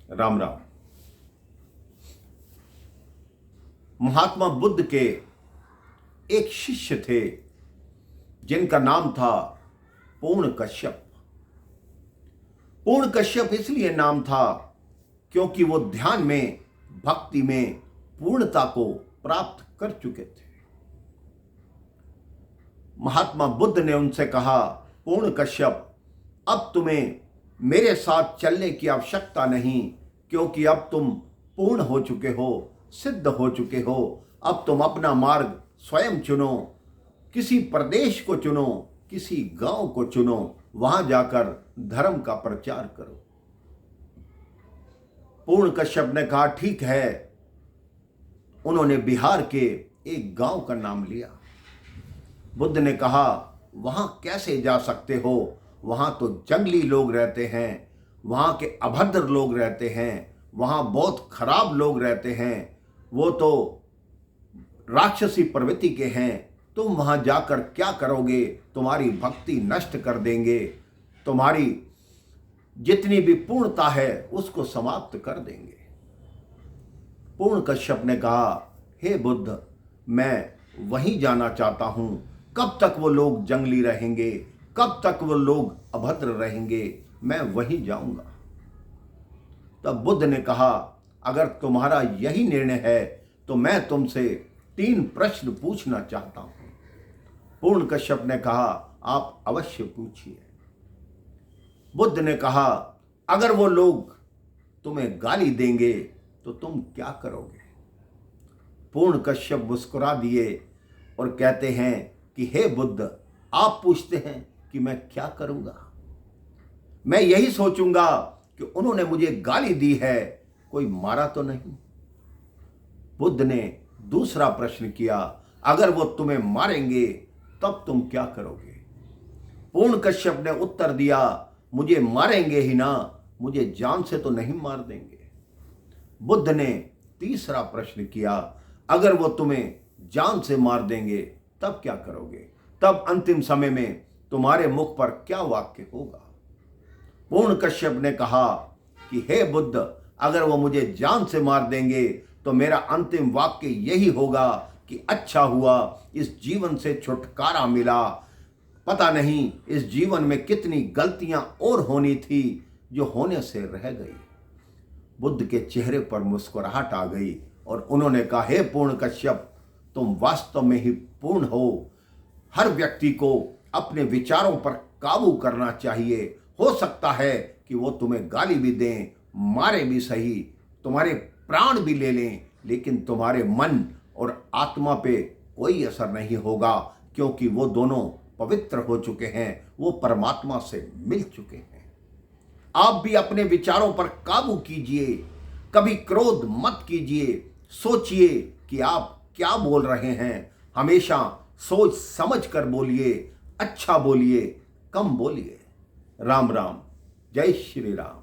राम राम। महात्मा बुद्ध के एक शिष्य थे जिनका नाम था पूर्ण कश्यप। पूर्ण कश्यप इसलिए नाम था क्योंकि वो ध्यान में, भक्ति में पूर्णता को प्राप्त कर चुके थे। महात्मा बुद्ध ने उनसे कहा, पूर्ण कश्यप, अब तुम्हें मेरे साथ चलने की आवश्यकता नहीं, क्योंकि अब तुम पूर्ण हो चुके हो, सिद्ध हो चुके हो। अब तुम अपना मार्ग स्वयं चुनो, किसी प्रदेश को चुनो, किसी गांव को चुनो, वहां जाकर धर्म का प्रचार करो। पूर्ण कश्यप ने कहा, ठीक है। उन्होंने बिहार के एक गांव का नाम लिया। बुद्ध ने कहा, वहां कैसे जा सकते हो? वहां तो जंगली लोग रहते हैं, वहां के अभद्र लोग रहते हैं, वहां बहुत खराब लोग रहते हैं, वो तो राक्षसी प्रवृत्ति के हैं। तुम वहां जाकर क्या करोगे? तुम्हारी भक्ति नष्ट कर देंगे, तुम्हारी जितनी भी पूर्णता है उसको समाप्त कर देंगे। पूर्ण कश्यप ने कहा, हे बुद्ध, मैं वहीं जाना चाहता हूं। कब तक वो लोग जंगली रहेंगे? कब तक वो लोग अभद्र रहेंगे? मैं वहीं जाऊंगा। तब बुद्ध ने कहा, अगर तुम्हारा यही निर्णय है तो मैं तुमसे 3 प्रश्न पूछना चाहता हूं। पूर्ण कश्यप ने कहा, आप अवश्य पूछिए। बुद्ध ने कहा, अगर वो लोग तुम्हें गाली देंगे तो तुम क्या करोगे? पूर्ण कश्यप मुस्कुरा दिए और कहते हैं कि हे बुद्ध, आप पूछते हैं कि मैं क्या करूंगा? मैं यही सोचूंगा कि उन्होंने मुझे गाली दी है, कोई मारा तो नहीं। बुद्ध ने दूसरा प्रश्न किया, अगर वो तुम्हें मारेंगे तब तुम क्या करोगे? पूर्ण कश्यप ने उत्तर दिया, मुझे मारेंगे ही ना, मुझे जान से तो नहीं मार देंगे। बुद्ध ने तीसरा प्रश्न किया, अगर वो तुम्हें जान से मार देंगे तब क्या करोगे? तब अंतिम समय में तुम्हारे मुख पर क्या वाक्य होगा? पूर्ण कश्यप ने कहा कि हे बुद्ध, अगर वो मुझे जान से मार देंगे तो मेरा अंतिम वाक्य यही होगा कि अच्छा हुआ, इस जीवन से छुटकारा मिला। पता नहीं इस जीवन में कितनी गलतियां और होनी थी जो होने से रह गई। बुद्ध के चेहरे पर मुस्कुराहट आ गई और उन्होंने कहा, हे पूर्ण कश्यप, तुम वास्तव में ही पूर्ण हो। हर व्यक्ति को अपने विचारों पर काबू करना चाहिए। हो सकता है कि वो तुम्हें गाली भी दें, मारे भी सही, तुम्हारे प्राण भी ले लें, लेकिन तुम्हारे मन और आत्मा पे कोई असर नहीं होगा, क्योंकि वो दोनों पवित्र हो चुके हैं, वो परमात्मा से मिल चुके हैं। आप भी अपने विचारों पर काबू कीजिए, कभी क्रोध मत कीजिए, सोचिए कि आप क्या बोल रहे हैं। हमेशा सोच समझ कर बोलिए, अच्छा बोलिए, कम बोलिए। राम राम, जय श्री राम।